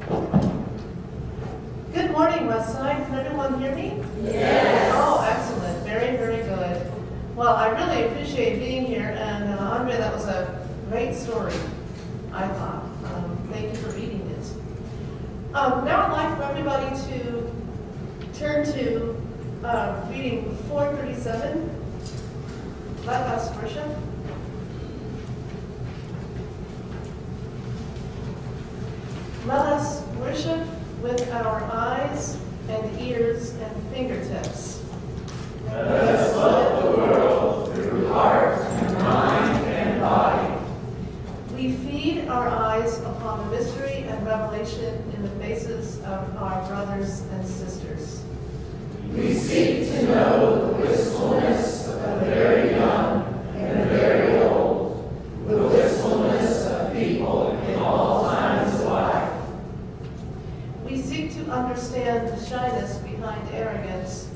Good morning, Westside. Can everyone hear me? Yes. Oh, excellent. Very, very good. Well, I really appreciate being here, and Andre, that was a great story, I thought. Thank you for reading it. Now I'd like for everybody to turn to reading 437. Let us worship. Let us worship with our eyes and ears and fingertips. Let us love the world through heart and mind and body. We feed our eyes upon the mystery and revelation in the faces of our brothers and sisters. We seek to know the wistfulness of the very young and the very old, the wistfulness of people in all times of life. We seek to understand the shyness behind arrogance,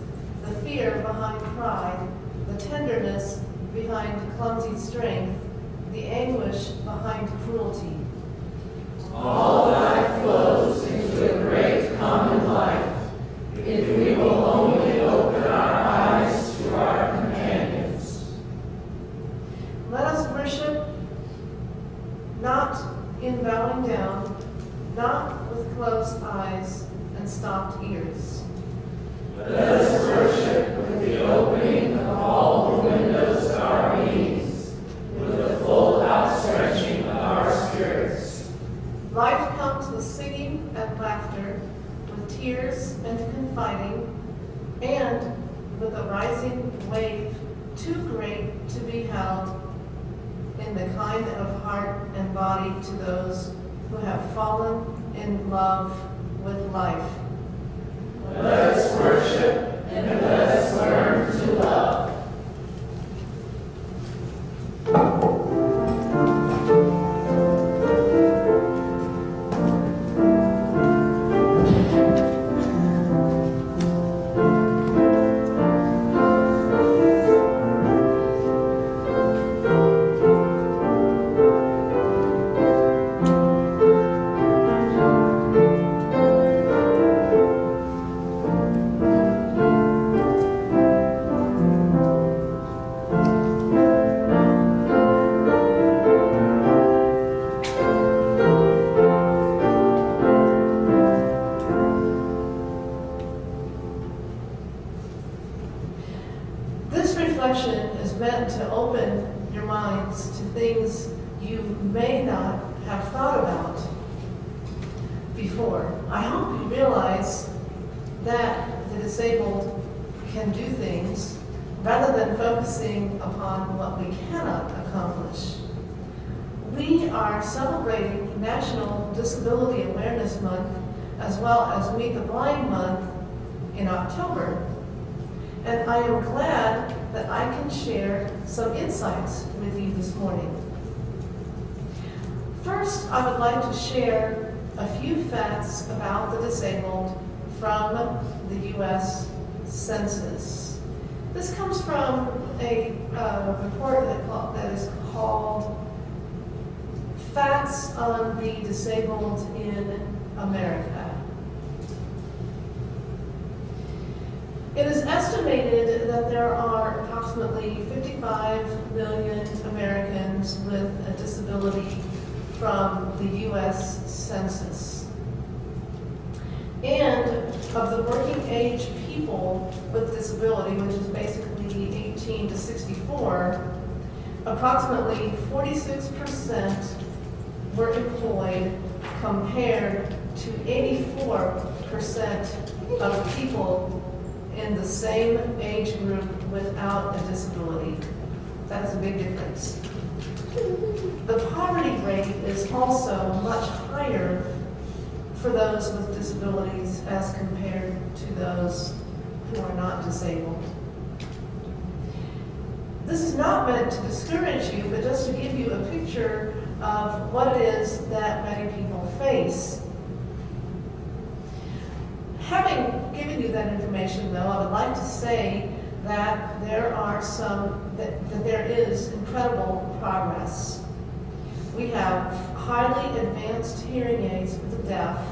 the fear behind pride, the tenderness behind clumsy strength, the anguish behind cruelty. All life flows into a great common life if we will only open our eyes to our companions. Let us worship not in bowing down, not with closed eyes and stopped ears. Let us worship with the opening of all the windows of our beings, with the full outstretching of our spirits. Life comes with singing and laughter, with tears and confiding, and with a rising wave too great to be held in the kind of heart and body to those who have fallen in love with life. Let us worship and let us learn to love. Is meant to open your minds to things you may not have thought about before. I hope you realize that the disabled can do things rather than focusing upon what we cannot accomplish. We are celebrating National Disability Awareness Month as well as Meet the Blind Month in October. And I am glad that I can share some insights with you this morning. First, I would like to share a few facts about the disabled from the U.S. Census. This comes from a report that is called Facts on the Disabled in America. It is estimated that there are approximately 55 million Americans with a disability from the U.S. Census. And of the working age people with disability, which is basically 18 to 64, approximately 46% were employed compared to 84% of people in the same age group without a disability. That's a big difference. The poverty rate is also much higher for those with disabilities as compared to those who are not disabled. This is not meant to discourage you, but just to give you a picture of what it is that many people face. Having given you that information, though, I would like to say that there is incredible progress. We have highly advanced hearing aids for the deaf,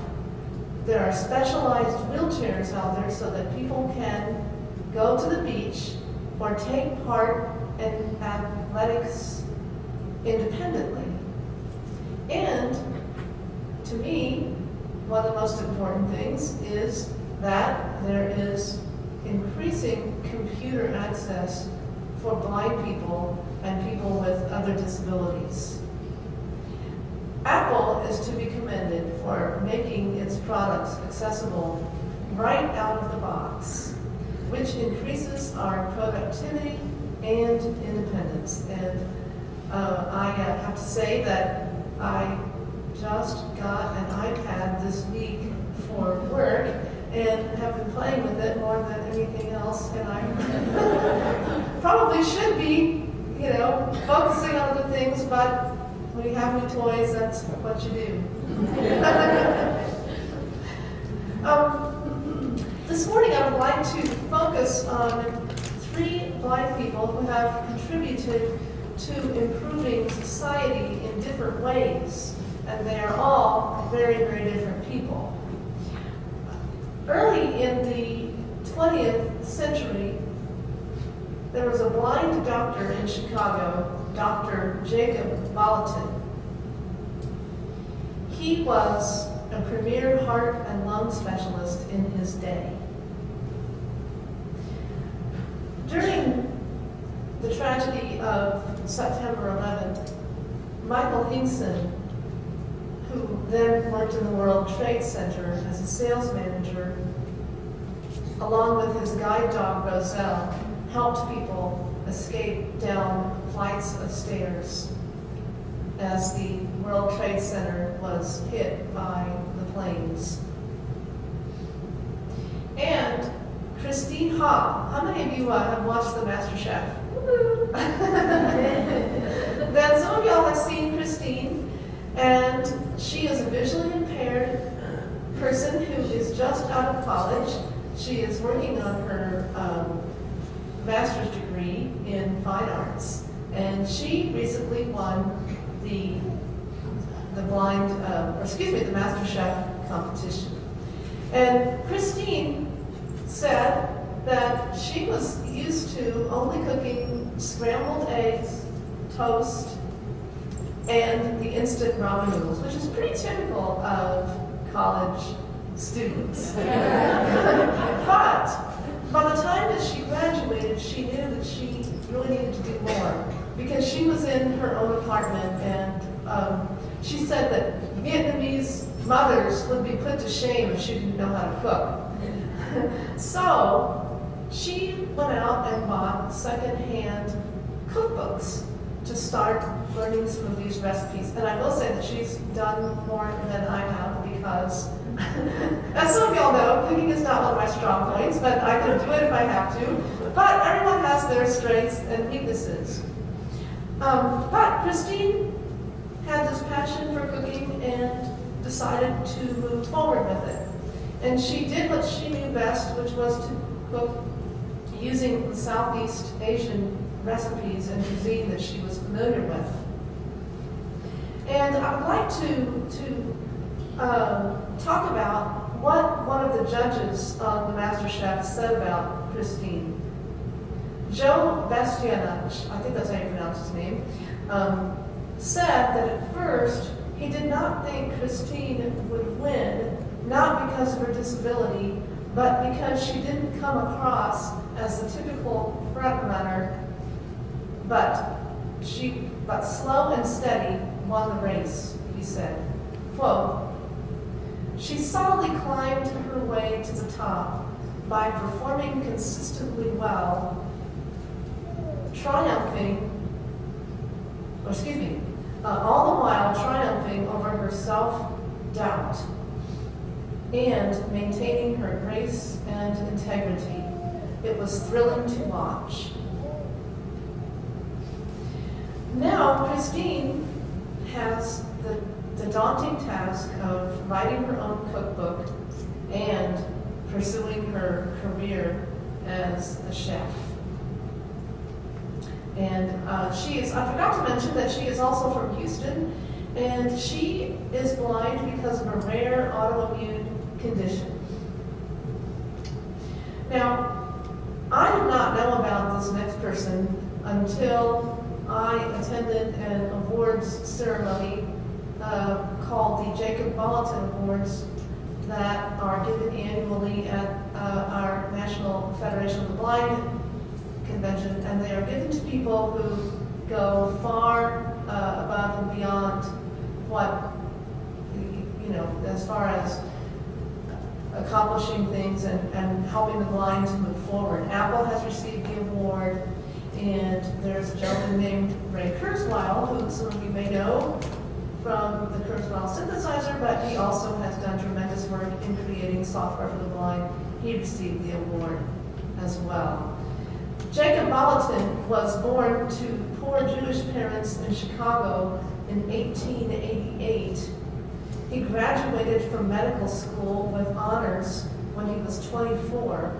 There are specialized wheelchairs out there so that people can go to the beach or take part in athletics independently. And to me, one of the most important things is that there is increasing computer access for blind people and people with other disabilities. Apple is to be commended for making its products accessible right out of the box, which increases our productivity and independence. And I have to say that I just got an iPad this week for work and have been playing with it more than anything else, and I probably should be, focusing on other things, but when you have new toys, that's what you do. This morning I would like to focus on 3 blind people who have contributed to improving society in different ways, and they are all very, very different people. Early in the 20th century, there was a blind doctor in Chicago, Dr. Jacob Bolton. He was a premier heart and lung specialist in his day. During the tragedy of September 11th, Michael Hinkson, who then worked in the World Trade Center as a sales manager, along with his guide dog Roselle, helped people escape down flights of stairs as the World Trade Center was hit by the planes. And Christine Ha, how many of you have watched The Master Chef? Then some of y'all have seen Christine, and she is a visually impaired person who is just out of college. She is working on her master's degree in fine arts, and she recently won the Master Chef competition. And Christine said that she was used to only cooking scrambled eggs, toast, and the instant ramen noodles, which is pretty typical of college students. But by the time that she graduated, she knew that she really needed to do more, because she was in her own apartment, and she said that Vietnamese mothers would be put to shame if she didn't know how to cook. So she went out and bought secondhand cookbooks to start learning some of these recipes. And I will say that she's done more than I have, because as some of y'all know, cooking is not one of my strong points, but I can do it if I have to. But everyone has their strengths and weaknesses. But Christine had this passion for cooking and decided to move forward with it. And she did what she knew best, which was to cook using the Southeast Asian recipes and cuisine that she was familiar with. And I would like to talk about what one of the judges on the MasterChef said about Christine. Joe Bastianich, I think that's how you pronounce his name, said that at first he did not think Christine would win, not because of her disability, but because she didn't come across as the typical front runner, but slow and steady won the race, he said. Quote, "She solidly climbed her way to the top by performing consistently well, all the while triumphing over her self-doubt and maintaining her grace and integrity. It was thrilling to watch." Now, Christine has the daunting task of writing her own cookbook and pursuing her career as a chef. And I forgot to mention that she is also from Houston, and she is blind because of a rare autoimmune condition. Now, I did not know about this next person until I attended an awards ceremony called the Jacob Bulletin Awards that are given annually at our National Federation of the Blind convention, and they are given to people who go far above and beyond what, as far as accomplishing things and helping the blind to move forward. Apple has received the award, and there's a gentleman named Ray Kurzweil, who some of you may know from the Kurzweil synthesizer, but he also has done tremendous work in creating software for the blind. He received the award as well. Jacob Bulletin was born to poor Jewish parents in Chicago in 1888. He graduated from medical school with honors when he was 24,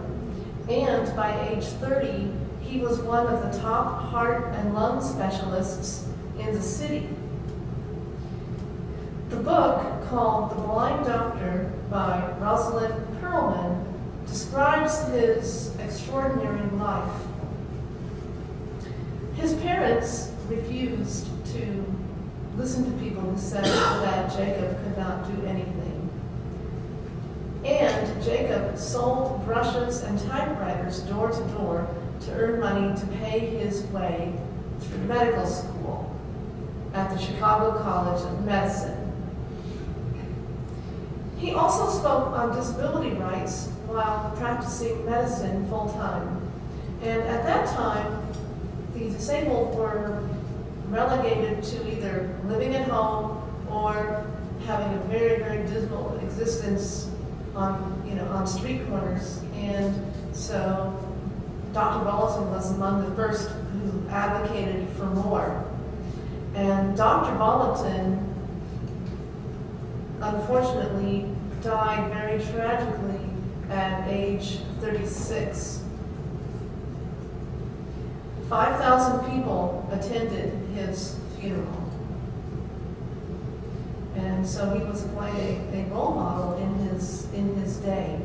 and by age 30, he was one of the top heart and lung specialists in the city. The book, called The Blind Doctor by Rosalind Perlman, describes his extraordinary life. His parents refused to listen to people who said that Jacob could not do anything. And Jacob sold brushes and typewriters door to door to earn money to pay his way through medical school at the Chicago College of Medicine. He also spoke on disability rights while practicing medicine full-time. And at that time, the disabled were relegated to either living at home or having a very, very dismal existence on street corners. And so Dr. Bulletin was among the first who advocated for more. And Dr. Bulletin, unfortunately, died very tragically at age 36. 5,000 people attended his funeral. And so he was quite a role model in his day.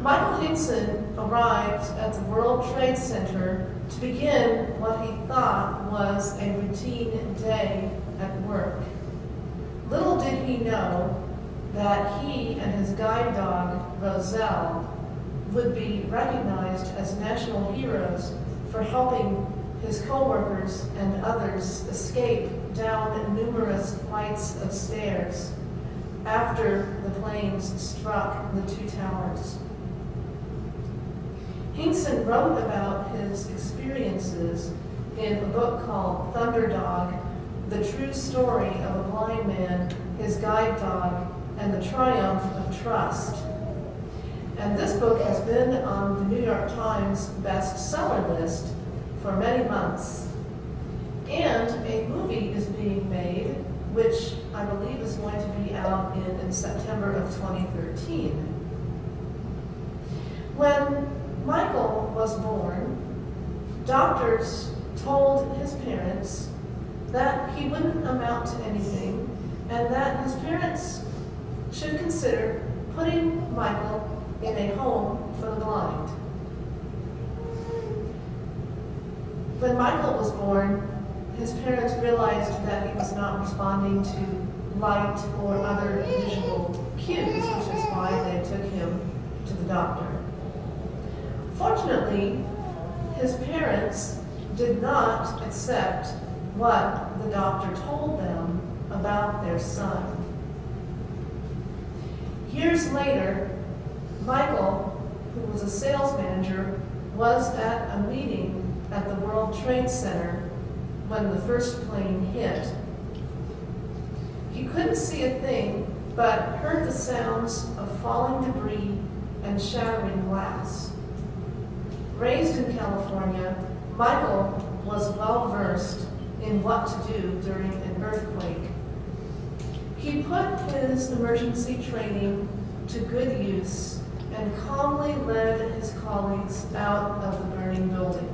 Michael Higson arrived at the World Trade Center to begin what he thought was a routine day at work. Little did he know that he and his guide dog, Roselle, would be recognized as national heroes for helping his co-workers and others escape down numerous flights of stairs after the planes struck the two towers. Higson wrote about his experiences in a book called Thunderdog, The True Story of a Blind Man, His Guide Dog, and the Triumph of Trust. And this book has been on the New York Times bestseller list for many months. And a movie is being made, which I believe is going to be out in September of 2013. When Michael was born, doctors told his parents that he wouldn't amount to anything and that his parents should consider putting Michael in a home for the blind. When Michael was born, his parents realized that he was not responding to light or other visual cues, which is why they took him to the doctor. Fortunately, his parents did not accept what the doctor told them about their son. Years later, Michael, who was a sales manager, was at a meeting at the World Trade Center when the first plane hit. He couldn't see a thing, but heard the sounds of falling debris and shattering glass. Raised in California, Michael was well versed in what to do during an earthquake. He put his emergency training to good use and calmly led his colleagues out of the burning building.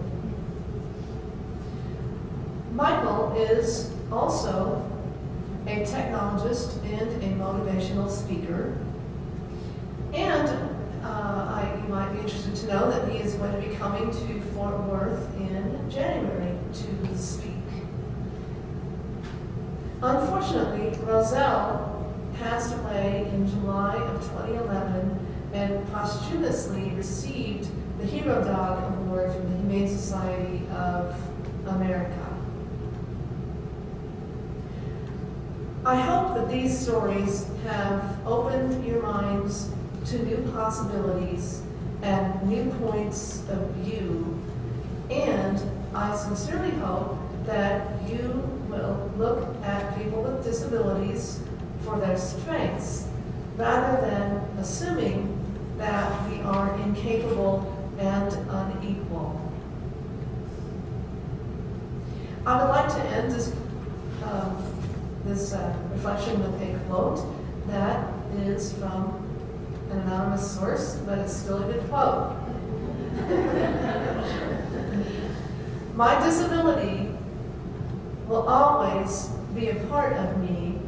Michael is also a technologist and a motivational speaker. And you might be interested to know that he is going to be coming to Fort Worth in January to speak. Unfortunately, Roselle passed away in July of 2011 and posthumously received the Hero Dog Award from the Humane Society of America. I hope that these stories have opened your minds to new possibilities and new points of view, and I sincerely hope that you will look at people with disabilities for their strengths rather than assuming that we are incapable and unequal. I would like to end this reflection with a quote that is from an anonymous source, but it's still a good quote. My disability will always be a part of me,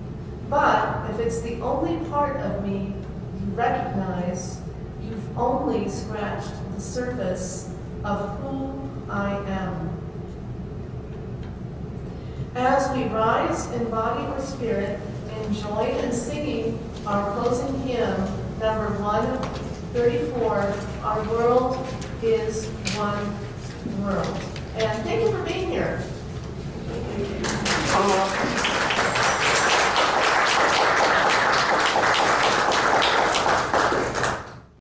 but if it's the only part of me you recognize, you've only scratched the surface of who I am. As we rise in body or spirit in joy and singing our closing hymn, number 134, Our World is One World. And thank you for being here.